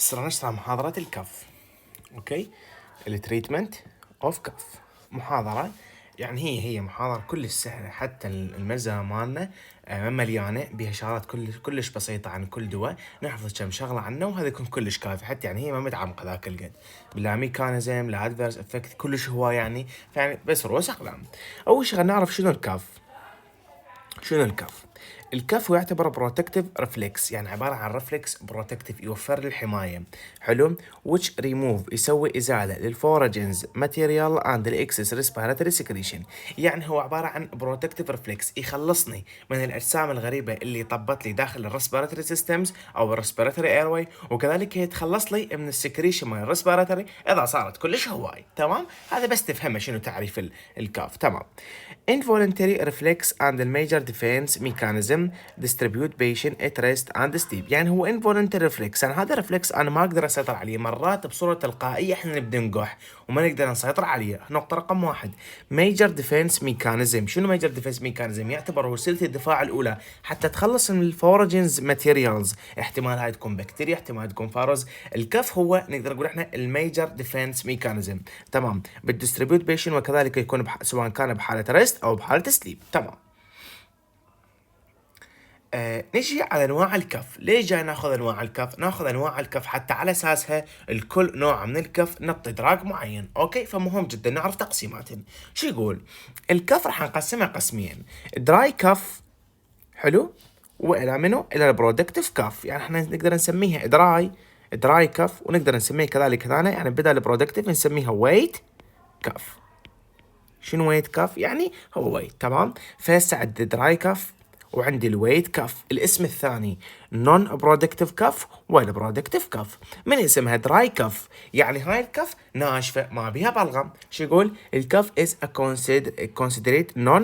صرنا نشرح محاضرة الكف. اوكي، التريتمنت اوف كف محاضرة، يعني هي محاضرة كلش سهلة، حتى المزة مالنا مليانة بها شغلات كلش بسيطة عن كل دواء، نحفظ كم شغلة عنه وهذا يكون كلش كافي، حتى يعني هي ما متعمقة ذاك القد، لا ميكانيزم لا ادفيرس افكت كلش هواي يعني، فيعني بس رؤوس اقلام. اول شغلة نعرف شنو الكف. الكف هو يعتبر بروتكتيف ريفلكس، يعني عبارة عن ريفلكس بروتكتيف يوفر لي الحماية. حلو، which remove يسوي إزالة للفورجنز ماتيريال عند الإكسس ريسبيراتوري سكريشن، يعني هو عبارة عن بروتكتيف ريفلكس يخلصني من الأجسام الغريبة اللي طبت لي داخل الريسبيراتوري سيستمز أو الريسبيراتوري ايرواي، وكذلك يتخلص لي من السكريشن من الريسبيراتوري إذا صارت كلش هواي. تمام، هذا بس تفهمه شنو تعريف الكاف. تمام. Involuntary reflex and the major defense mechanism distribute patient at rest and sleep، يعني هو involuntary reflex، يعني هذا reflex أنا ما أقدر أسيطر عليه، مرات بصورة تلقائية إحنا نبدأ نقح وما نقدر نسيطر عليه. نقطة رقم واحد. major defense mechanism، شنو major defense mechanism؟ يعتبر وسيلة الدفاع الأولى حتى تخلص من الفورجنز ماتيريالز، احتمال هاي تكون بكتيريا، احتمال تكون فيروس. الكف هو نقدر نقول احنا الميجر ديفنس ميكانيزم. تمام، بالديستريبيوت بيشن، وكذلك يكون سواء كان بحالة ريست أو بحالة سليب. تمام. نجي على انواع الكف. ليش جاي ناخذ انواع الكف؟ ناخذ انواع الكف حتى على اساسها الكل نوع من الكف نعطي ادراك معين. اوكي، فمهم جدا نعرف تقسيماتهم. شو يقول الكف؟ راح نقسمها قسمين، دراي كف، حلو، والى منو؟ الى البرودكتيف كف، يعني احنا نقدر نسميها دراي كف، ونقدر نسميها كذلك هنا يعني بدل البرودكتيف نسميها ويت كف. شنو ويت كف؟ يعني هو ويت. تمام، فهسه عندي دراي كف وعندي الويت كف. الاسم الثاني نون برودكتيف كف والبرودكتيف كف. من اسمها دراي كف يعني هاي الكف ناشفه ما بيها بلغم. شو يقول الكف is a considered non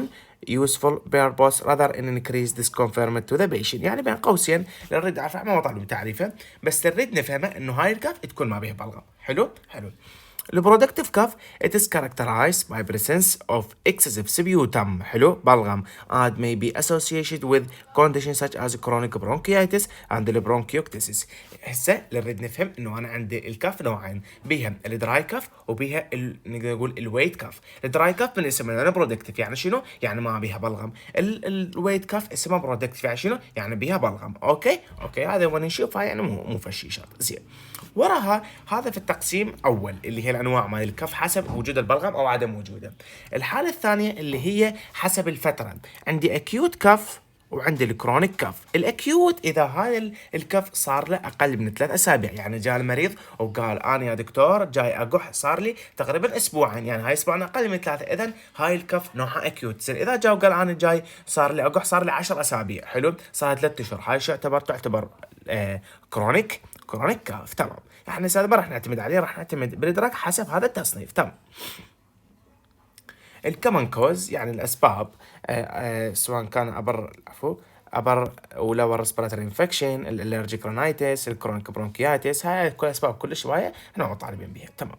useful purpose rather than increase discomfort to the patient، يعني بين قوسين نريد اعرف ما مطلوب تعريفه، بس نريد نفهمه انه هاي الكف تكون ما بيها بلغم. حلو. البرودكتيف كاف it is characterized by presence of excessive sputum، حلو، بلغم، and may be associated with conditions such as chronic bronchitis and bronchiectasis. هسه نريد نفهم انه انا عندي الكاف نوعين، بيها الدراي كاف وبيها نقدر نقول الويت كاف. الدراي كاف من اسمها برودكتيف يعني شنو؟ يعني ما بيها بلغم. الويت كاف اسمها برودكتيف يعني شنو؟ يعني بيها بلغم. اوكي هذا وين نشوفها يعني مو فشيشات. زين، وراها هذا في التقسيم اول اللي هي الانواع مال الكف حسب وجود البلغم او عدم وجوده. الحاله الثانيه اللي هي حسب الفتره، عندي اكيوت كف وعندي الكرونيك كف. الاكيوت اذا هذا الكف صار له اقل من 3 اسابيع، يعني جاء المريض وقال انا يا دكتور جاي اقح صار لي تقريبا اسبوعين، يعني هاي اسبوعين اقل من 3، اذا هاي الكف نوعها اكيوت. زين، اذا جاء وقال انا جاي صار لي اقح صار لي 10 اسابيع، حلو، صار 3 اشهر، هاي شو تعتبر كرونيك كاف. تمام، احنا هذا ما راح نعتمد عليه، راح نعتمد بالادراك حسب هذا التصنيف. تمام. الكومن كوز يعني الاسباب، سواء كان ابر ولا ريسبيراتوري انفكشن، الالرجيك رينايتس، الكرونيك برونكياتس، هاي كل اسباب كلش هوايه احنا مطالبين بها. تمام.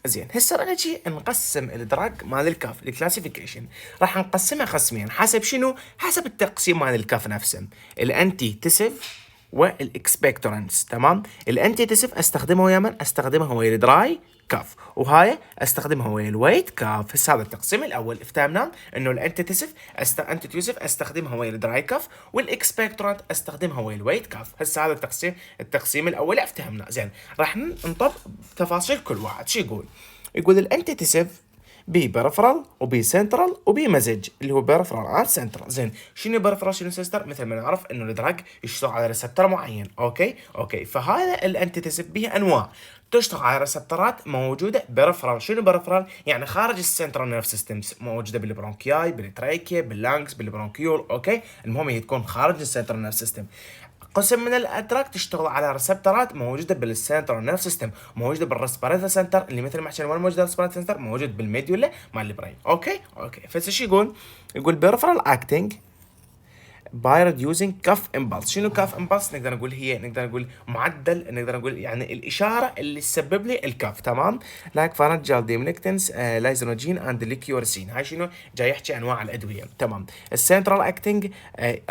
زين، هسه راح نجي نقسم الادراج مال الكاف الكلاسيفيكيشن، راح نقسمها قسمين حسب شنو؟ حسب التقسيم مال الكاف نفسه، الانتي تيسف والاكسبكتورنس. تمام، الانتي تيسف استخدمه ويا من؟ استخدمه ويا الدراي كاف، وهاي استخدمها ويا الويت كاف. هسه هذا التقسيم الاول افتهمنا انه الانتي تيسف استخدمها ويا الدراي كاف، والاكسبكتورنت استخدمها ويا الويت كاف. هسه هذا التقسيم الاول افتهمنا. زين، راح ننطب تفاصيل كل واحد. شو يقول الانتي تيسف بي بريفرال وبي سنترال وبي مزج، اللي هو بريفرال عن سنترال. زين، شنو بريفرال شنو سنترال؟ مثل ما نعرف انه الدراج يشتغل على ريسبتر معين. اوكي فهذا الانتيتيسيف به انواع تشتغل على ريسبترات موجوده بريفرال. شنو بريفرال؟ يعني خارج السنترال نيرف سيستمز، موجوده بالبرونكياي، بالتراكيا، باللانكس، بالبرونكيول. اوكي، المهم هي تكون خارج السنترال نيرف سيستم. قسم من الادراك تشتغل على ريسبترات موجوده بالسنترال نيرف سيستم، موجوده بالريسبيراتوري سنتر اللي مثل ما حكينا وين موجود الريسبيراتوري سنتر؟ موجود بالميديولا مال البرين. اوكي فايش يقول؟ يقول بيرفرال اكتنج by reducing cuff impulse. شنو cuff impulse؟ نقدر نقول معدل، نقدر نقول يعني الإشارة اللي تسبب لي الكف، تمام؟ like pharyngeal demlectins lysinogene and liquoracin. هاي شنو؟ جاي يحكي أنواع الأدوية، تمام؟ السنترال acting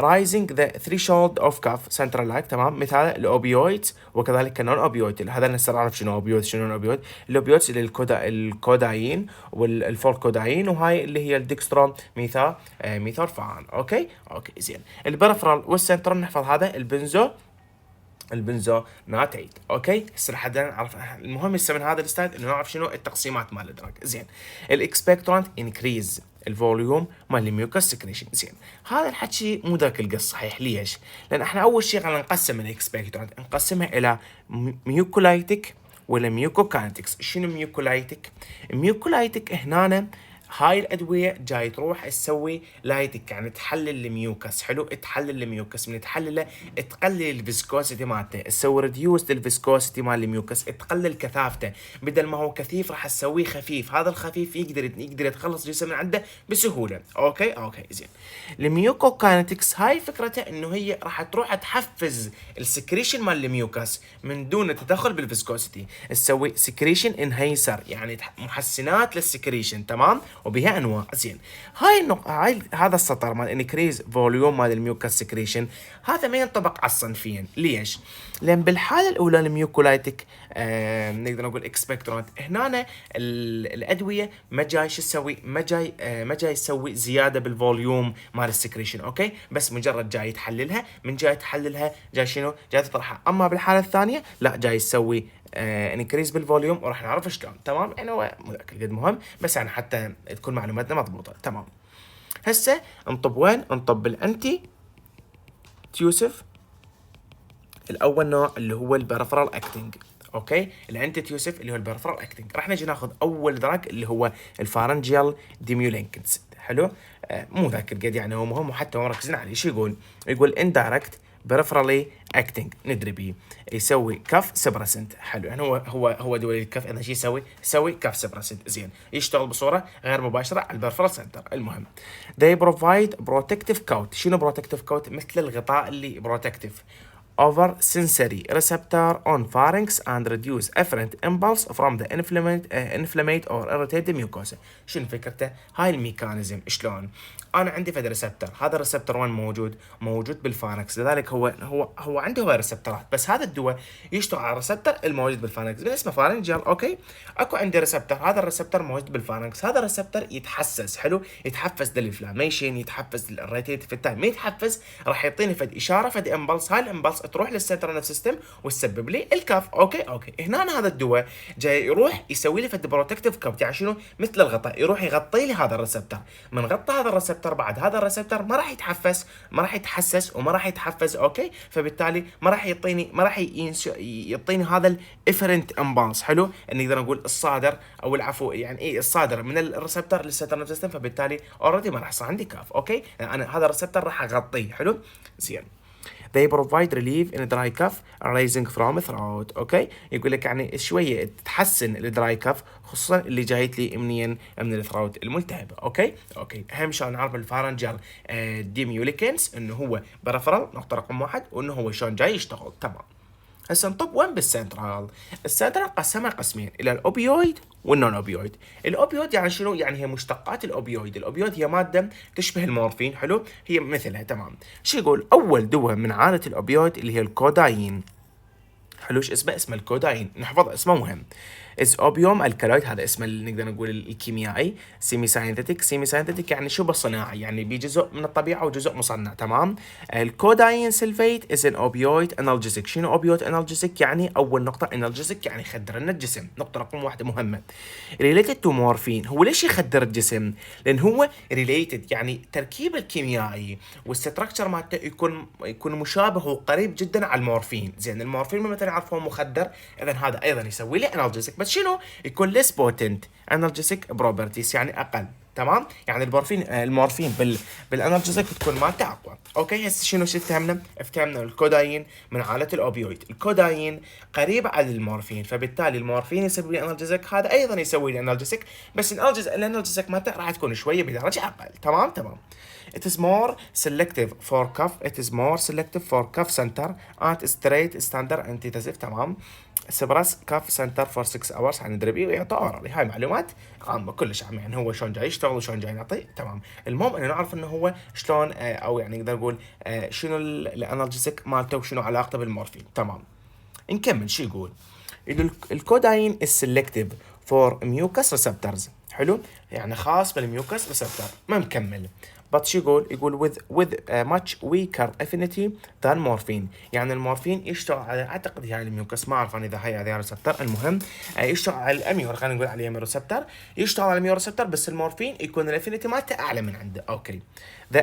rising the threshold of cuff central like، تمام؟ مثال الأوبيويدز وكذلك النون أوبيويد. هذا نصير نعرف شنو أوبيويد شنو نون أوبيويد. الأوبيويدز اللي الكودايين والفولكودايين، وهاي اللي هي الديكسترون ميثورفان. اوكي زين. البريفرال والسنترال نحفظ هذا البنزو ناتيت. اوكي هسه لحد نعرف المهم هسه من هذا الستايل انه نعرف شنو التقسيمات مال الدراج. زين. الاكسبكتورانت انكريز الفوليوم مال الميوكس سكريشن. زين. هذا الحكي مو ذاك القص صحيح. ليش؟ لان احنا اول شيء خلينا نقسم الاكسبكتورانت، نقسمها الى ميوكولايتيك ولا ميوكوكاينتكس. شنو ميوكولايتيك؟ ميوكولايتيك هنا هاي الادويه جاي تروح تسوي لايتك، يعني تحلل الميوكس. حلو، تحلل الميوكس، من تحلله تقلل الفيسكوسيتي مالته، تسوي ريديوس للفيسكوسيتي مال الميوكس، تقلل كثافته. بدل ما هو كثيف راح تسويه خفيف. هذا الخفيف يقدر يتخلص جسم من عنده بسهوله. اوكي زين. الميوكوكاينتكس هاي فكرته انه هي راح تروح تحفز السكريشن مال الميوكس من دون تدخل بالفيسكوسيتي، تسوي سكريشن انهيسر، يعني محسنات للسكريشن، تمام؟ وبها انواع. زين. هاي هذا السطر مال انكريز فوليوم مال الميوكس سكريشن هذا ما ينطبق على الصنفين. ليش؟ لان بالحاله الاولى الميوكولايتيك نقدر نقول اكسبكتورانت، هنا الادويه ما جاي شو تسوي، ما جاي يسوي زياده بالفوليوم مال السكريشن. اوكي بس مجرد جاي تحللها، من جاي تحللها جاي شنو؟ جاي تطرحها. اما بالحاله الثانيه لا، جاي يسوي انكريز بالفوليوم، وراح نعرف شلون. تمام؟ يعني هو مو ذاك القد مهم، بس يعني حتى تكون معلوماتنا مضبوطه. تمام. هسه نطب وين؟ نطب بالانتي تيوسف. الاول نوع اللي هو البريفرال اكتنج. اوكي الانتي تيوسف اللي هو البريفرال اكتنج. راح نجي ناخذ اول دراج اللي هو الفارنجيال ديميولينكنز. حلو، مو ذاك القد يعني هو مهم، وحتى مركزين عليه. شو يقول اندايركت بريفرالي اكتنج، ندري بيه يسوي كف سبرسنت. حلو، يعني هو دول الكف اذا شو يسوي كف سبرسنت. زين. يشتغل بصوره غير مباشره على البرفرال سنتر. المهم they provide protective coat. شنو protective coat؟ مثل الغطاء اللي protective over sensory receptor on pharynx and reduce efferent impulse from the inflammate or irritated mucosa. شنو فكرته؟ هاي الميكانيزم شلون؟ انا عندي فد ريسبتر، هذا الريسبتر وين موجود بالفارنكس، لذلك هو عنده هواي ريسبترات، بس هذا الدواء يشتغل على الريسبتر الموجود بالفارنكس اسمه فارنجيال. اوكي اكو عندي ريسبتر، هذا الريسبتر موجود بالفارنكس، هذا الريسبتر يتحسس. حلو، يتحفز للانفلاميشن، يتحفز للريتيت في التايم، ما يتحفز راح يعطيني فد اشاره، فد امبلس، هاي الامبلس تروح للسنترال نيرفس سيستم وتسبب لي الكف. اوكي هنا هذا الدواء جاي يروح يسوي لي فد بروتكتيف كاب، يعني شنو؟ مثل الغطاء، يروح يغطي لي هذا الريسبتر. من غطى هذا الريسبتر بعد هذا الريسبتر ما راح يتحفز، ما راح يتحسس، وما راح يتحفز. اوكي فبالتالي ما راح يعطيني هذا الافرنت امبالس. حلو، نقدر نقول الصادر او العفو، يعني ايه الصادر من الريسبتر للسنترال نيرفس سيستم، فبالتالي اوريدي ما راح يصير عندي كاف. اوكي انا هذا الريسبتر راح اغطيه. حلو زين. They provide relief in dry cough arising from throat. اوكي يقول لك يعني شويه تحسن الدراي كاف، خصوصا اللي جايت لي من الثروت الملتهبه. اوكي اهم شيء نعرف الفارنجال ديميوليكنس انه هو بريفرال، نقطه رقم 1، وانه هو شلون جاي يشتغل. تمام. هسه نطب وين بالسنترال؟ السنترال قسمها قسمين، الى الاوبيويد والنون اوبيويد. الاوبيويد يعني شنو؟ يعني هي مشتقات الاوبيويد. الاوبيويد هي ماده تشبه المورفين. حلو، هي مثلها. تمام. شو يقول؟ اول دواء من عائله الاوبيويد اللي هي الكودايين. حلو، اسمه الكودايين، نحفظ اسمه مهم. از اوبيوم الكالويد، هذا اسمه اللي نقدر نقول الكيميائي. سيمي ساينتيتيك يعني شبه صناعي، يعني بجزء من الطبيعه وجزء مصنع. تمام. الكودايين سلفيت از ان اوبيويد انالجيسيك. شنو اوبيويد انالجيسيك؟ يعني اول نقطه انالجيسيك يعني يخدر لنا الجسم، نقطه رقم 1 مهمه. ريليتد تو مورفين، هو ليش يخدر الجسم؟ لان هو ريليتد، يعني تركيب الكيميائي والستركشر مالته يكون مشابه وقريب جدا على المورفين. زين، المورفين مثلا نعرفه مخدر، اذا هذا ايضا يسوي لي انالجيسيك، بس شنو؟ يكون less potent analgesic properties، يعني اقل. تمام. يعني المورفين بالانالجيزك تكون مالته اقوى. اوكي هسه شنو افتهمنا الكودايين من عائله الاوبيويد. الكودايين قريب على المورفين، فبالتالي المورفين يسوي لي انالجيزك، هذا ايضا يسوي لي انالجيزك، بس الانالجيزك مالته راح تكون شويه بدرجه اقل. تمام. It is more selective for cough. It is more selective for cough center at straight standard antidepressive. تمام. سبراس كاف سنتر فور 6 اورز حندربيه ويعطى اورالي. هاي معلومات عامه كلش عامه، يعني هو شلون جاي يشتغل وشلون جاي نعطي. تمام. المهم انه نعرف انه هو شلون او يعني نقدر نقول شنو الانالجيسك مالته وشنو علاقته بالمورفين. تمام. نكمل شو يقول. الكوداين is selective for mucus receptors. حلو، يعني خاص بالميوكس ريسبتور. ما مكمل. بس شو يقول with much weaker affinity than morphine. يعني المورفين يشتغل على، اعتقد يعني الميوكس، ما اعرف انا اذا هي ريسبتور. المهم يشتغل على الاميور، خلينا نقول عليه اميور ريسبتور، يشتغل على الاميور ريسبتور، بس المورفين يكون الافينيتي مالته اعلى من عنده. اوكي. The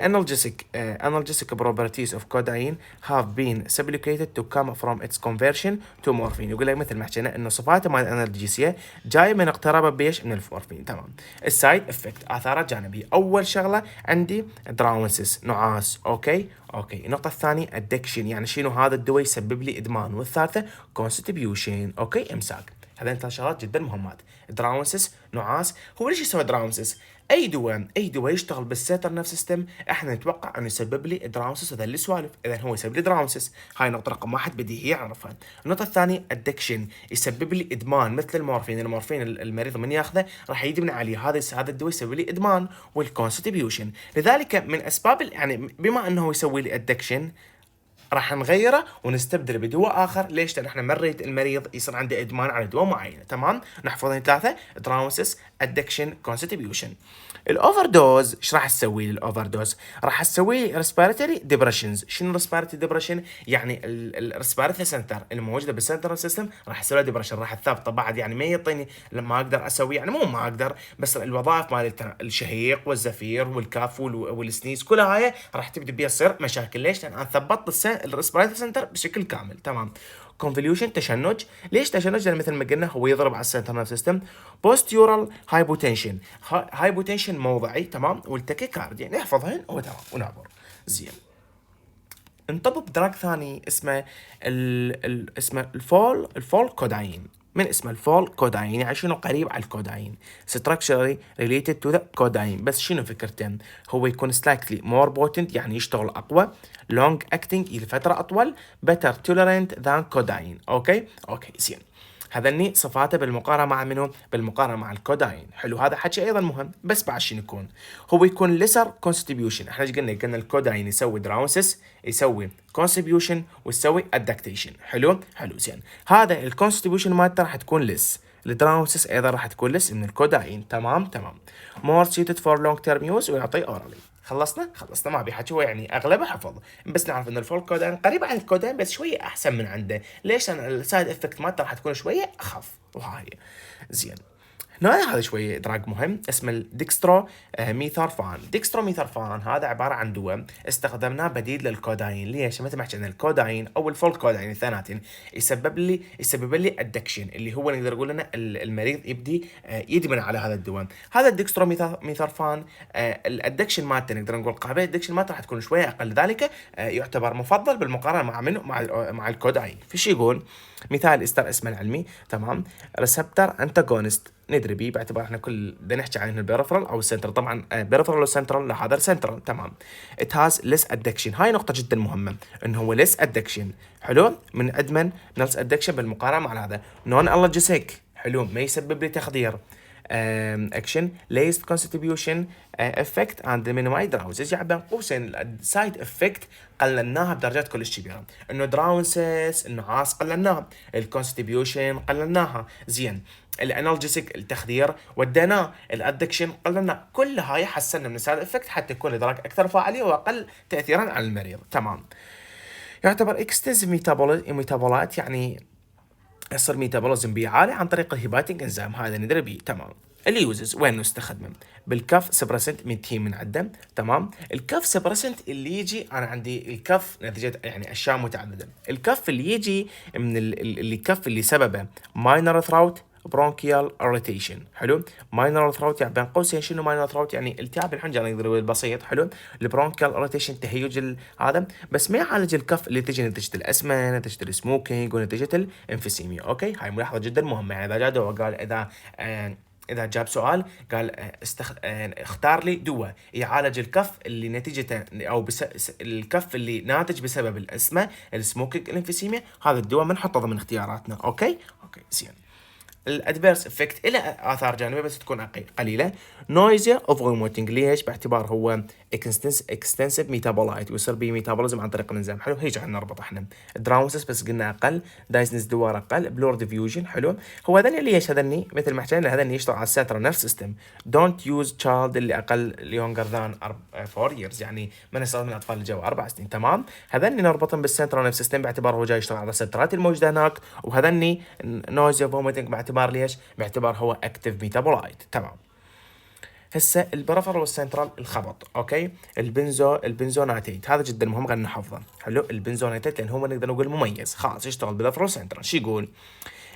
analgesic properties of codeine have been supplicated to come from its conversion to morphine. يقول لك مثل ما حكينا انه صفاته مال الانالجيسيه جاي من اقترابه بيش من المورفين. تمام. السايد افكت، اثارات جانبيه. اول شغله عندي دراونسس، نعاس. اوكي. النقطه الثانيه ادكشن، يعني شنو هذا الدواء يسبب لي ادمان. والثالثه كونستيبيوشن. اوكي. امساك. هذين ثلاث شغلات جدا مهمات. دراونسس، نعاس. هو ليش يسوي دراونسس؟ اي دواء يشتغل بالسيتر نفس سيستم احنا نتوقع انه يسبب لي دراونسس وذا السوالف، اذا هو يسبب لي دراونسس. هاي نقطه رقم واحد بديهيه اعرفها. النقطه الثانيه ادكشن، يسبب لي ادمان مثل المورفين المريض من ياخذه راح يدمن عليه، هذا الدواء يسبب لي ادمان. والكونستيبيوشن، لذلك من اسباب يعني بما انه هو يسوي لي ادكشن راح نغيره ونستبدله بدواء اخر. ليش؟ لان احنا ما نريد المريض يصير عنده ادمان على دواء معين. تمام. نحفظين ثلاثه: دراونسس، ادكشن، كونستيبيوشن. الاوفر دوز ايش راح تسوي لي؟ الاوفر دوز راح تسوي لي ريسبيراتوري ديبرشنز. شنو ريسبيراتوري ديبرشن؟ يعني الريسبيراتوري سنتر الموجوده بالسنترال سيستم راح يسوي لها ديبرشن، راح تثبط بعد. يعني ما يعطيني لما اقدر اسوي، يعني مو ما اقدر، بس الوظائف مال الشهيق والزفير والكاف والسنيز كلها هاي راح تبدا بيها تصير مشاكل. ليش؟ لان انا ثبطت الريسبيراتوري سنتر بشكل كامل. تمام. كونفوليوشن، تشنج. ليش تشنج؟ لان مثل ما قلنا هو يضرب على السنترال نيرف سيستم. بوستيورال هايبوتنشن، هايبوتنشن موضعي. تمام. والتاكيكارديا نحفظهن وتمام ونعبر. زين. انطبق دراج ثاني اسمه اسمه الفول كوداين. من اسمه الفول كوداين، يعني شنو قريب على الكوداين. structurally related to the codeine. بس شنو فكرته؟ هو يكون slightly more potent، يعني يشتغل اقوى. long acting، لفتره اطول. better tolerant than codeine. اوكي زين. هذني صفاته بالمقارنه مع منو؟ بالمقارنه مع الكوداين. حلو، هذا حكي ايضا مهم. بس بعد شنو يكون؟ هو يكون ليسر كونستريبيوشن. احنا ايش قلنا الكوداين يسوي دراونسس، يسوي كونستريبيوشن، ويسوي ادكتيشن. حلو زين. هذا الكونستريبيوشن مالته راح تكون لس. الدراونسس ايضا راح تكون لس من الكوداين. تمام. مور سيتد فور لونج تيرم يوز، ويعطي اورالي. خلصنا ما ابي حكي، هو يعني اغلبه حفظ، بس نعرف ان الفول كوداين قريب على الكوداين بس شويه احسن من عنده. ليش؟ لان السايد افكت مالته راح تكون شويه اخف. وهاي زين. هذا شويه دراج مهم اسمه الديكسترو ميثارفان. هذا عباره عن دواء استخدمناه بديل للكوداين. ليش؟ مثل ما حكينا الكوداين او الفول كوداين الاثنين يسبب لي ادكشن، اللي هو نقدر نقول لنا المريض يبدي يدمن على هذا الدواء. هذا الديكسترو ميثارفان الادكشن مالته نقدر نقول قابليه الادكشن مالته راح تكون شويه اقل، لذلك يعتبر مفضل بالمقارنه مع منه مع الكوداين. في شيء يقول مثال استر اسمه العلمي. تمام. ريسبتر انتاجونست، ندري بيه باعتبار احنا كل بدنا نحكي عن البيرفرال او السنترال. طبعا بيرفرال وسنترال، لا هذا السنترال. تمام. ات هاز ليس ادكشن. هاي نقطه جدا مهمه، انه هو ليس ادكشن. حلو، من ادمن نلس ادكشن بالمقارنه مع هذا. نون الرجيسيك، حلو، ما يسبب لي تخدير. اكشن ليست كونستريبيوشن افكت اند مينيمايز دراونسز. يعني بين قوسين السايد افكت قللناها بدرجات كلش كبيره. انه دراونسز، النعاس قللناها، الكونستريبيوشن قللناها. زين. الانالجيسك التخدير وديناه، الادكشن قللنا. كل هاي حسنا من السايد افكت حتى يكون الادراك اكثر فاعليه واقل تاثيرا على المريض. تمام. يعتبر اكستنسيف ميتابولايت، يعني يصير ميتابوليزم بيه عالي عن طريق الهيباتيك انزيم. هذا ندري بيه. تمام. اليوزز وين نستخدم؟ بالكف سبرسنت من تيم من عدم. تمام. الكف سبرسنت اللي يجي، انا عندي الكف نتيجه يعني اشياء متعدده. الكف اللي يجي من الكف اللي سببه ماينر ثراوت bronchial irritation. حلو. minor throat يعني بين قوسين شنو minor throat؟ يعني التهاب الحنجره نقدر نقول بسيط. حلو. البرونكيال irritation تهيج هذا، بس ما يعالج الكف اللي تجي نتيجه الاسمه، نتيجه السموكينج، ونتيجه الانفيسيميا. اوكي، هاي ملاحظه جدا مهمه. يعني اذا جاء دواء قال اذا جاب سؤال قال اختار لي دواء يعالج الكف اللي نتيجته او الكف اللي ناتج بسبب الاسمه، السموكينج، الانفيسيميا، هذا الدواء بنحطه ضمن اختياراتنا. اوكي زين. الادفيرس افكت له اثار جانبيه بس تكون قليله. نويزيا اوف فوميتنج، ليش؟ باعتبار هو اكستنسيف ميتابولايت ويصير به ميتابوليزم عن طريق الانزيم. حلو، هيجي عنا نربط احنا. دراونسس بس قلنا اقل. دايسنس دوار اقل. بلور ديفيوجن. حلو. هو هذني ليش هذني مثل ما حكينا هذني يشتغل على السنترال نيرف سيستم. دونت يوز تشايلد اللي اقل يونجر ذان 4 ييرز، يعني ما نستخدم الاطفال اللي جو 4 سنين. تمام. هذني نربطهم بالسنترال نيرف سيستم باعتبار هو جاي يشتغل على الريسبتورات الموجوده هناك، وهذني نويزيا فوميتنج باعتبار ليش؟ باعتبار هو اكتف ميتابولايت. تمام. هسه البريفرال والسنترال الخبط. اوكي. البنزوناتيت هذا جدا مهم غير نحفظه. حلو. البنزوناتيت لان هو نقدر نقول مميز خلاص يشتغل بالبريفرال سنترال. شو يقول؟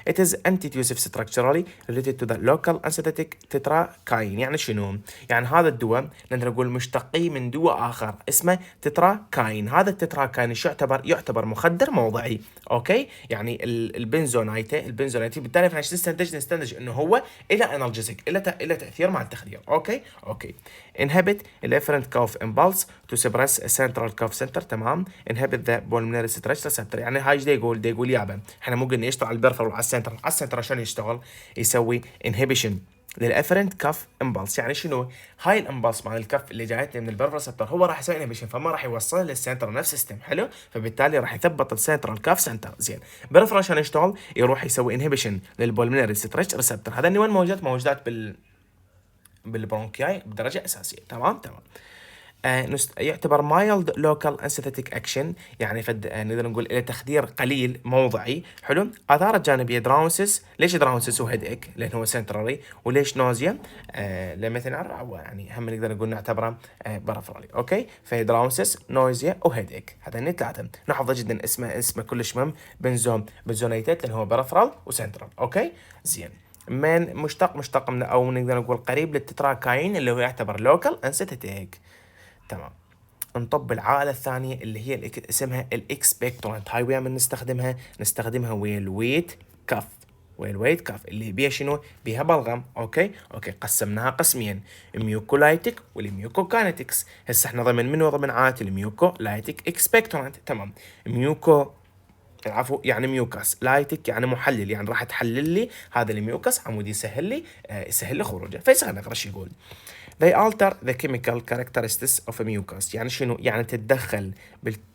It is antitussive structurally related to the local anesthetic tetracaine. يعني شنو؟ يعني هذا الدواء نقدر نقول مشتقي من دواء آخر اسمه تتراكاين. هذا التتراكاين شو يعتبر مخدر موضعي. اوكي. يعني البنزونايتي بالتالي احنا نستنتج انه هو الى انالجيسيك، الى تاثير مع التخدير. اوكي. inhibit الافرنت كوف امبلس to suppress a central cough center. تمام. inhibit the pulmonary stretch receptor. يعني هاي يقول يابا احنا مو قلنا يشتغل على البرفر وعلى السنتر. على السنتر عشان يشتغل يسوي inhibition للافرنت كاف امبلس. يعني شنو؟ هاي الامبلس مع الكف اللي جايتنا من البرفر سنتر هو راح يسوي انهبيشن، فما راح يوصل للسنتر نفس سيستم. حلو. فبالتالي راح يثبط السنترال كاف سنتر. زين. برفر عشان يشتغل يروح يسوي انهبيشن للبولمنري ستريتش ريسبتور. هذا وين موجودات بالبرونكياي بدرجه اساسيه. تمام. يعتبر mild local anesthetic action، يعني نقدر نقول إلى تخدير قليل موضعي. حلو. آثار الجانبية دراونسس. ليش دراونسس وهيد اك؟ لأن هو سنترالي. وليش نوزيا؟ لمثل يعني هم نقدر نقول نعتبره برافرالي. اوكي. فدراونسس، نوزيا، وهيد اك، هذين ثلاثة نحفظه جدا. اسمه كلش مهم. بنزونيتات لأن هو برافرال وسنترال. اوكي زين. من مشتق من او نقدر نقول قريب للتتراكاين اللي هو يعتبر لوكال انستيتيك. تمام. نطب العائله الثانيه اللي هي اسمها الاكسبكتورنت. هاي ويا من نستخدمها ويا الويت كف. اللي بيها شنو؟ بيها بلغم. اوكي قسمناها قسمين، ميوكولايتيك والميوكوكاينetics. هسه احنا ضمن عائله الميوكولايتيك اكسبكتورنت. تمام. يعني ميوكاس. لايتك يعني محلل، يعني راح تحلل لي هذا الميوكاس عمودي يسهل لي خروجه. فيصير نقرا شو يقول. They alter the chemical characteristics of a mucus. يعني شنو؟ يعني تتدخل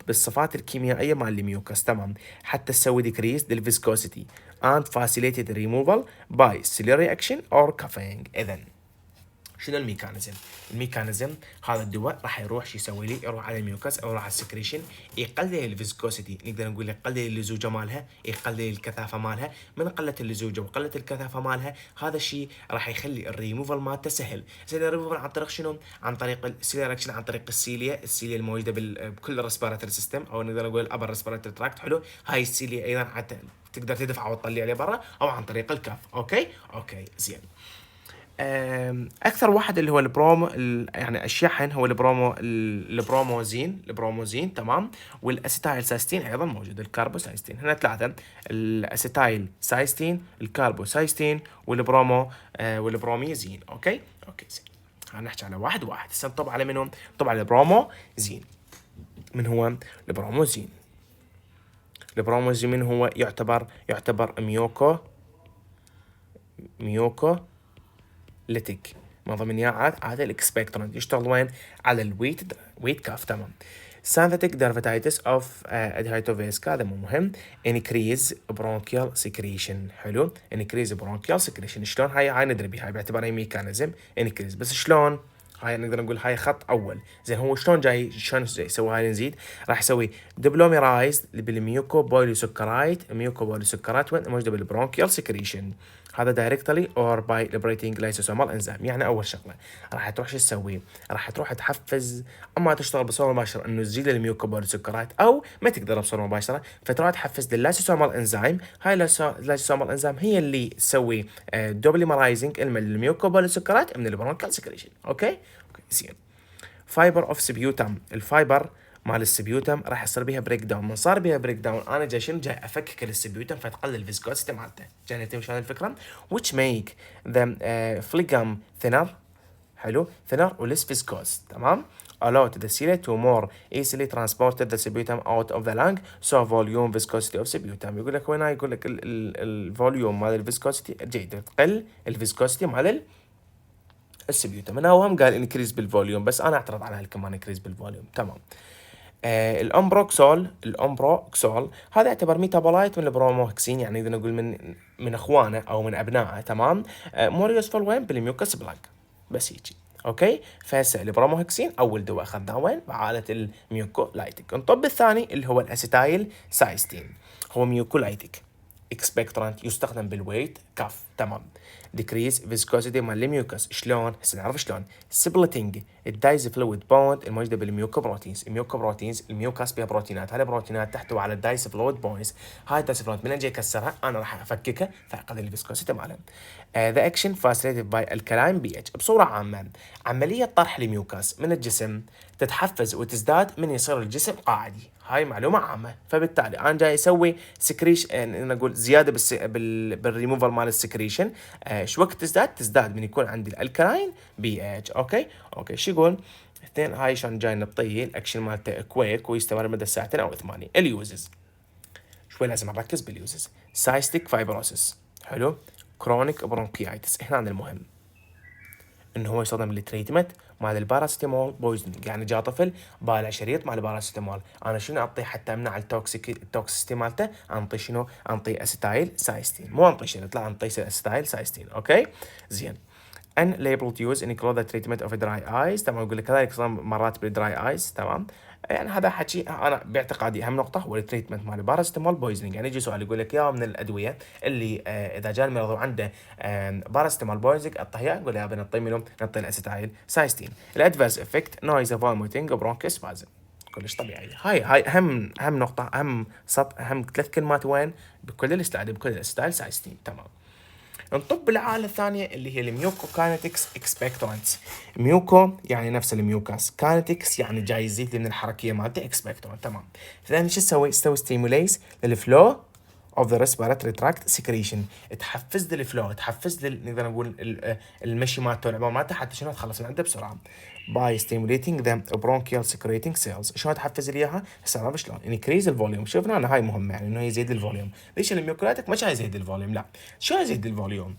بالصفات الكيميائية مال الميوكاس. تمام. حتى تسوي decrease the viscosity and facilitate the removal by ciliary action or cuffing. إذن شنو الميكانيزم؟ هذا الدواء راح يروح شو يسوي لي؟ يروح على الميوكاس او يروح على السكريشن، يقلل الفيسكوسيتي، نقدر نقول يقلل اللزوجه مالها، يقلل الكثافه مالها. من قله اللزوجه وقله الكثافه مالها هذا الشيء راح يخلي الريموفال مالته سهل. الريموفال عن طريق شنو؟ عن طريق السيليركشن، عن طريق السيليا الموجوده بكل الريسبيراتوري سيستم او نقدر نقول الابر ريسبيراتوري تراكت. حلو. هاي السيليا ايضا حتى تقدر تدفع وتطلع عليه برا او عن طريق الكف. اوكي زين. اكثر واحد اللي هو البرومو يعني الشحن هو البروموزين. تمام. والاسيتايل سايستين ايضا موجود. الكاربوسايستين هنا ثلاثه: الاسيتايل سايستين، الكاربوسايستين، والبروميزين. اوكي زين. هنحكي على واحد هسه نطب على منهم. طبعا البروموزين. من هو البروموزين؟ من هو يعتبر ميوكو ليتيك، من ضمن عادة الاكسبكتورنت. يشتغل وين؟ على الويت كاف. تمام. synthetic dermatitis of adhytovasca، هذا مو مهم. increase bronchial secretion. حلو. increase bronchial secretion. شلون؟ هاي ندري بها، باعتبارها ميكانيزم increase. بس شلون؟ هاي نقدر نقول هاي خط اول. زين هو شلون جاي يسوي هاي نزيد؟ راح يسوي دبلوميرايز بالميوكو بوليسكرايت، ميوكو بوليسكرايت وين موجوده بالبرونكيال سكريشن. هذا دايركتلي اور باي ليبريتنج لايسوسومال انزيم. يعني اول شغله راح تروح شو تسوي؟ راح تروح تحفز، اما تشتغل بصوره مباشره انه تزيد الميوكو بوليسكرايت، او ما تقدر بصوره مباشره فتروح تحفز لللايسوسومال انزيم. هاي اللايسوسومال انزيم هي اللي تسوي دوبليمرايزنج الميوكو بوليسكرايت من البرونكيال سكريشن. اوكي زين. فايبر اوف سبيوتم، الفايبر مال السبيوتم راح يصير بيها بريك داون. من صار بيها بريك داون انا جاي شنو؟ جاي افكك السبيوتم فتقلل الفيسكوسيتي مالته. جاي تمشي هذه الفكره which make the phlegm thinner. حلو thinner و less viscous. تمام. allow the cilia to more easily transported the sputum out of the lung so volume viscosity of sputum. يقول لك وين؟ يقول لك الفوليوم مال الفيسكوسيتي جيد تقل الفيسكوسيتي مال السبيوتم. من هو هم قال انكريز بالفوليوم، بس انا اعترض على هالكمان انكريز بالفوليوم. تمام. الامبروكسول هذا يعتبر ميتابولايت من البروموهكسين، يعني اذا نقول من اخوانه او من ابنائه. تمام. مور يوسفول وين؟ بالميوكس بلاك. بس هيجي. اوكي. فهسه البروموهكسين اول دواء اخذناه وين؟ بعاله الميوكولايتيك. الطب الثاني اللي هو الاسيتايل سايستين، هو ميوكولايتيك اكسبكترانت، يستخدم بالويت كف. تمام. decrease viscosity مال الميوكس. شلون؟ هسه نعرف شلون. splitting الدايز فلويد بوند الموجوده بالميوكوبروتينز. الميوكوبروتينز الميوكاس بها بروتينات، هاي البروتينات تحتوي على الدايز فلويد بوندز. هاي الدايز فلويد من اجي اكسرها انا راح افككها فاقلل الفيسكوسيتي مالها. ذا اكشن فاسيليتد باي الكلاين بي اتش. بصوره عامه عمليه طرح الميوكاس من الجسم تتحفز وتزداد من يصير الجسم قاعدي. هاي معلومه عامه. فبالتالي انا جاي اسوي سكريش، نقول زياده بالريموفال مال السكريشن. شو وقت تزداد من يكون عندي الالكلاين بي اتش. اوكي شو يقول؟ اثنين. هاي شلون جاي نطيه الاكشن مالته كويك ويستمر مدى ساعتين او 8. اليوزز شوي لازم نركز باليوزز. سايستيك فايبروسيس. حلو. كرونيك برونكيايتس. هنا المهم انه هو يستخدم للتريتمنت مال الباراستيمول بويزنينج. يعني جاء طفل بالع شريط مال الباراستيمول، انا شنو اعطيه حتى امنع التوكسيتي مالته؟ انطي شنو؟ انطي اسيتايل سايستين. مو انطي شريط، لا انطي اسيتايل سايستين. اوكي زين. unlabeled use in the treatment of dry eyes. تمام. يقول لك كذلك مرات بالدراي ايز. تمام. يعني هذا حكي انا باعتقادي اهم نقطه هو التريتمنت مال الباراستيمول بويزنينج. يعني يجي سؤال يقول لك يا من الادويه اللي اذا جاء المريض وعنده باراستيمول بويزنينج اعطيه اياه؟ نقول يا نعطيه منهم؟ نعطيه الاسيتايل سايستين. الادفيرس افكت نويز فوميتنج برونكوسبازم. كلش طبيعي. هاي اهم نقطه، اهم سطر، اهم 3 كلمات وين؟ بكل السلايد بكل الاسيتايل سايستين. تمام. نطب العالة الثانية اللي هي الميوكو كاينتكس اكسبكتورنت. ميوكو يعني نفس الميوكاس، كاينتكس يعني جاي يزيد لي من الحركية مالته اكسبكتورنت. تمام. فإذا شو تسوي؟ تسوي ستيموليز للفلو of the respiratory tract secretion. تحفز لي الفلو، تحفز لي نقدر نقول المشي مالته والعباره مالته حتى شنو تخلص من عنده بسرعه. by stimulating the bronchial secreting cells. شلون تحفز لي اياها؟ هسه نعرف شلون. increase الفوليوم. شفنا انا هاي مهمه، يعني انه يزيد الفوليوم. ليش الميوكولاتيك ما يزيد الفوليوم؟ لا شو يزيد الفوليوم؟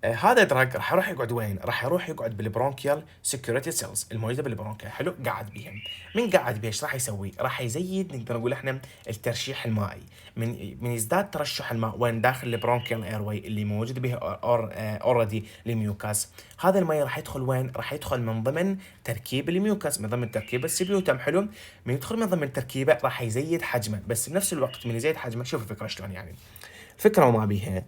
هذا دراج راح يروح يقعد وين؟ راح يروح يقعد بالبرونكيال سكيورتي سيلز الموجوده بالبرونكيال. حلو. قاعد بيهم. من قاعد بيش راح يسوي؟ راح يزيد نقدر نقول احنا الترشيح المائي. من يزداد ترشح الماء وين؟ داخل البرونكيال ايروي اللي موجود به اوريدي الميوكاس. هذا الماء راح يدخل وين؟ راح يدخل من ضمن تركيب الميوكاس، من ضمن تركيب السبيوتم. حلو. من يدخل من ضمن تركيبه راح يزيد حجمه، بس بنفس الوقت من يزيد حجمه شوف الفكره شلون يعني. فكره وما بيها.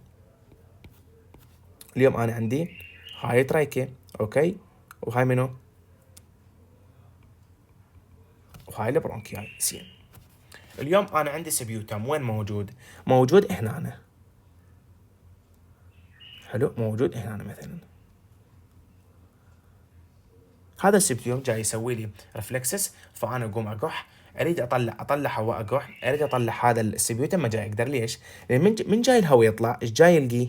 اليوم انا عندي هاي ترايكه. اوكي. وهاي منو؟ وهاي البرونكيال. زين. اليوم انا عندي سبيوتم وين موجود؟ موجود هنا. حلو. موجود هنا مثلا. هذا السبيوتم جاي يسوي لي ريفلكسس، فانا اقوم اقح اريد اطلع هواء اقح، اريد اطلع هذا السبيوتم ما جاي اقدر. ليش؟ لان من جاي الهواء يطلع ايش جاي يلقي؟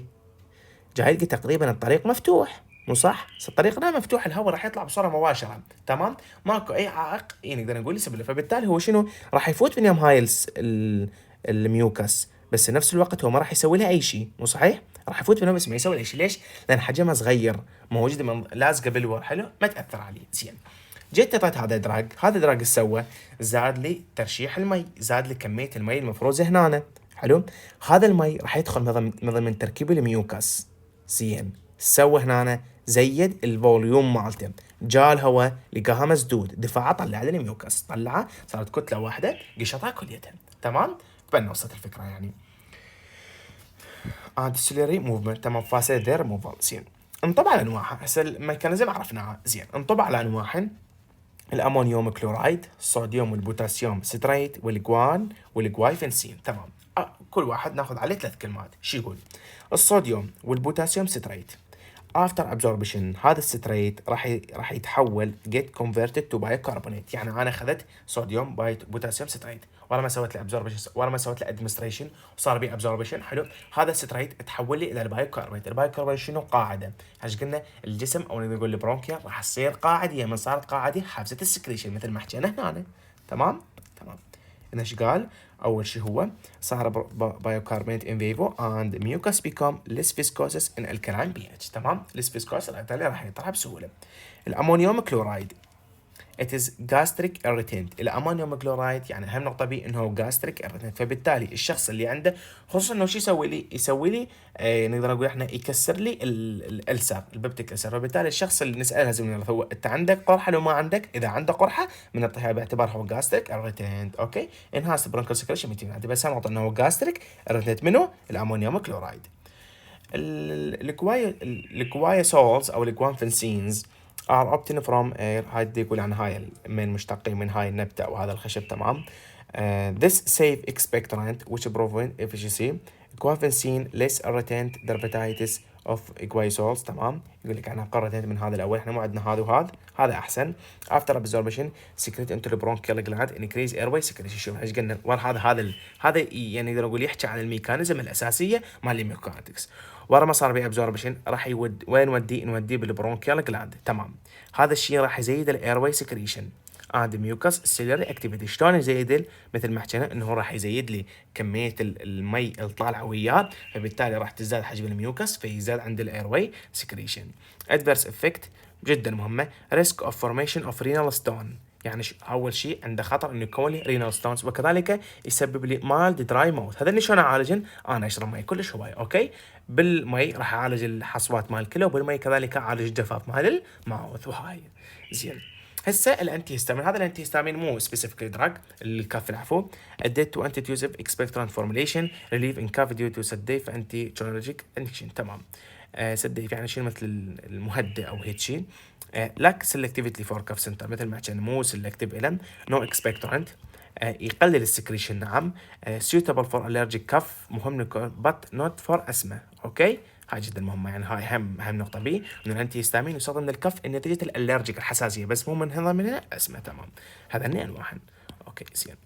جاي يلقي تقريبا الطريق مفتوح. مو صح؟ الطريق لا مفتوح، الهواء راح يطلع بصوره مباشره. تمام. ماكو اي عائق نقدر نقول يسبب له. فبالتالي هو شنو؟ راح يفوت من يم هاي الميوكس، بس نفس الوقت هو ما راح يسوي لها اي شيء. مو صحيح؟ راح يفوت منه بس ما يسوي اي شيء. ليش؟ لان حجمها صغير، موجود من لازقه بالور. حلو. ما تاثر عليه. زين. جيت اعطيت هذا دراج، هذا دراج ايش سوى؟ زاد لي ترشيح المي، زاد لي كميه المي المفروزه هنا. حلو. هذا المي راح يدخل من ضمن تركيب الميوكاس. زين. سوى هنا زيد الفوليوم مالته، جاء الهواء لقاها مسدود، دفعه طلع له الميوكس، طلعه صارت كتله واحده قشطها كليتها. تمام؟ تبنى وصلت الفكره يعني. ancillary movement تمام، فاسد ريموفال. زين، انطبع على انواعها. هسه الميكانيزم عرفناها. زين، انطبع على انواعهن: الامونيوم كلورايد، الصوديوم والبوتاسيوم ستريت، والجوايفنسين. تمام. كل واحد ناخذ عليه 3 كلمات. شو يقول؟ الصوديوم والبوتاسيوم ستريت after absorption، هذا الستريت راح يتحول get converted to bicarbonate. يعني انا اخذت صوديوم بوتاسيوم ستريت، ورا ما سويت له absorption، ورا ما سويت له administration وصار بي absorption، حلو، هذا الستريت تحول لي الى البايكربونات. البايكربونات شنو؟ قاعده. ايش قلنا؟ الجسم او نقدر نقول البرونكيا راح تصير قاعديه، من صارت قاعديه حابسه السكريشن مثل ما حكينا هنا. تمام؟ تمام. هنا ايش قال؟ اول شيء هو صار بايوكاربونات ان فيفو اند ميوكس بيكم ليس فيسكوسس ان الكلاين بي اتش. تمام؟ ليس فيسكوسس بالتالي راح يطلع بسهوله. الامونيوم كلورايد it is gastric irritant. الامونيوم كلورايد يعني اهم نقطه بيه انه هو gastric irritant، فبالتالي الشخص اللي عنده خصوصا انه شو يسوي لي؟ يسوي لي نقدر نقول احنا يكسر لي الالسر، البيبتيك السر. فبالتالي الشخص اللي نساله زميلنا هو انت عندك قرحه؟ لو ما عندك، اذا عنده قرحه بنعطيها باعتبار هو gastric irritant. اوكي، enhanced bronchial secretion ميتين، بس نقطه انه هو gastric irritant. منو؟ الامونيوم كلورايد. الكوايسولز او الجوانفنسينز are obtained from air. هاي يقول يعني هاي من مشتقين من هاي النبتة أو هذا الخشب. تمام. This safe expectorant which prevent efficacy guanfacine less irritant dermatitis of guaisols. تمام. يقول لك أنا قررت من هذا الأول، إحنا مو عندنا هذا وهذا، هذا أحسن. After absorption secrete into the bronchial gland increase airway secretion. شوف ايش قلنا؟ هذا يعني نقدر نقول يحكي عن الميكانيزم الأساسية مال الميوكاردكس. ورا ما صار بي ابزوربشن راح وين نوديه بالبرونكيال جلاند. تمام. هذا الشيء راح يزيد الايرواي سكريشن اند ميوكس سيلري اكتيفيتي. شلون يزيد؟ مثل ما حكينا انه راح يزيد لي كميه المي الطالعه وياه، فبالتالي راح تزداد حجم الميوكس فيزداد عند الايرواي سكريشن. ادفيرس افكت جدا مهمه: ريسك اوف فورميشن اوف رينال ستون. يعني اول شيء عنده خطر انه يكون لي رينال ستونز، وكذلك يسبب لي مالد دراي ماوث. هذا اللي شلون اعالجن؟ انا اشرب مي كلش هواي. اوكي، بالمي راح اعالج الحصوات مال الكلى، وبالمي كذلك اعالج الجفاف مال الماوث. وهاي زين. هسه الانتي هيستامين، هذا الانتي هيستامين مو سبيسيفيك دراج الكاف العفو. اديت تو انتي تيوزيف اكسبكترانت فورميليشن ريليف ان كاف ديو تو سديف انتي تشولوجيك اندكشن. تمام. سديف يعني شيء مثل المهدئ او هيك شيء. لاك سيلكتيفيتي فور كاف سنتر، مثل ما حكينا مو سيلكتيف الن. نو اكسبكتورنت، يقلل السكريشن. نعم. suitable for allergic cough، مهم but not for asthma. اوكي، هاي جدا مهمه، يعني هاي اهم نقطه بي انه الانتي هيستامين يستخدم للكف نتيجه الالرجيك الحساسيه، بس مو من هذا من اسمه. تمام. هذا انواع. اوكي زين.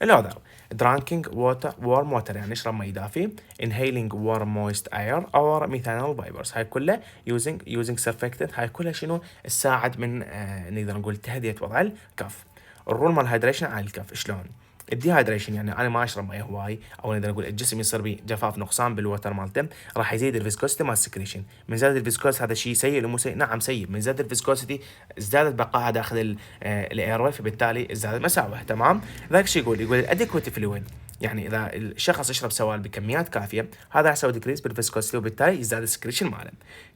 هذا drinking water warm water يعني اشرب مي دافي. inhaling warm moist air or methanol vapors، هاي كلها using surfactant. هاي كلها شنو؟ تساعد من نقدر نقول تهدئه وضع الكف. الرول مال الهيدريشن على الكف شلون؟ الديهايدريشن يعني انا ما اشرب مي هواي، او نقدر نقول الجسم يصير به جفاف نقصان بالوتر مالته، راح يزيد الفيسكوسيتي مال السكريشن. من زاد الفيسكوس هذا شيء سيء ولا مو سيء؟ نعم سيء. من زاد الفيسكوسيتي ازدادت بقاها داخل الايروي، فبالتالي ازدادت مساوئ. تمام. ذاك شيء يقول الادكويت فلويد، يعني اذا الشخص يشرب سوائل بكميات كافيه هذا يسوي ديكريس بالفيسكوسيتي، وبالتالي يزداد السكريشن ماله.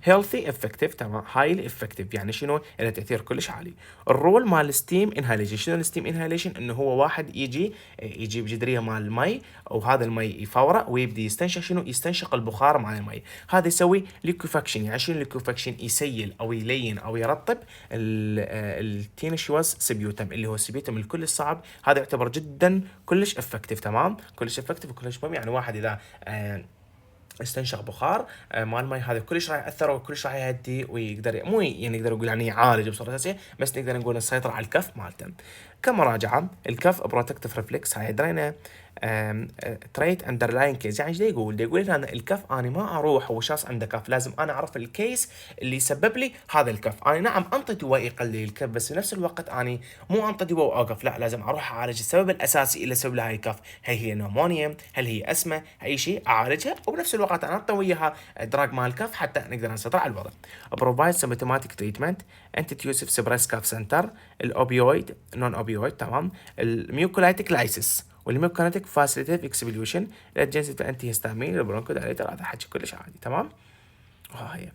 هيلثي افكتيف، تمام، هايلي افكتيف يعني شنو؟ له تاثير كلش عالي. الرول مال الستيم انهاليشن، شنو الستيم انهاليشن؟ انه هو واحد يجيب جدريه مال المي وهذا المي يفوره ويبدي يستنشق شنو؟ يستنشق البخار مال المي. هذا يسوي ليكوفاكشن. يعني شنو ليكوفاكشن؟ يسيل او يلين او يرطب التينشوس سبيوتم، اللي هو السبيوتم الكل الصعب. هذا يعتبر جدا كلش افكتيف. تمام، كلش افكتيف وكلش مهم. يعني واحد اذا استنشق بخار مال مي هذا كلش راح ياثر وكلش راح يهدي ويقدر مو يعني نقدر نقول يعني يعالج بصوره اساسيه، بس نقدر نقول السيطره على الكف مالته. كمراجعه الكف بروتكتيف ريفلكس، هاي درينا تريت اندرلاين كيس. يعني ايش يقول لنا الكف انا ما اروح وشاص عنده كف، لازم انا اعرف الكيس اللي يسبب لي هذا الكف. انا نعم انطي دواء يقلل الكف، بس بنفس الوقت انا مو انطي دواء واوقف، لا لازم اروح اعالج السبب الاساسي اللي سبب لي هاي الكف. هي نمونيا، هل هي اسمه، اي شيء اعالجها، وبنفس الوقت انا انطي وياها دراج مال الكف حتى نقدر نسيطر على الوضع. بروفايد سيمبتوماتيك تريتمنت انتي تيوسيف سبريس كاف سنتر، الاوبيويد نون اوبيويد. تمام. الميوكولايتيك لايسيس والميوكانيتيك فاسيليتيف اكسبليوشن، الادجنسيف انتي هيستامين، البرونكو دايليتر. هذا حكي كلش عادي. تمام. هي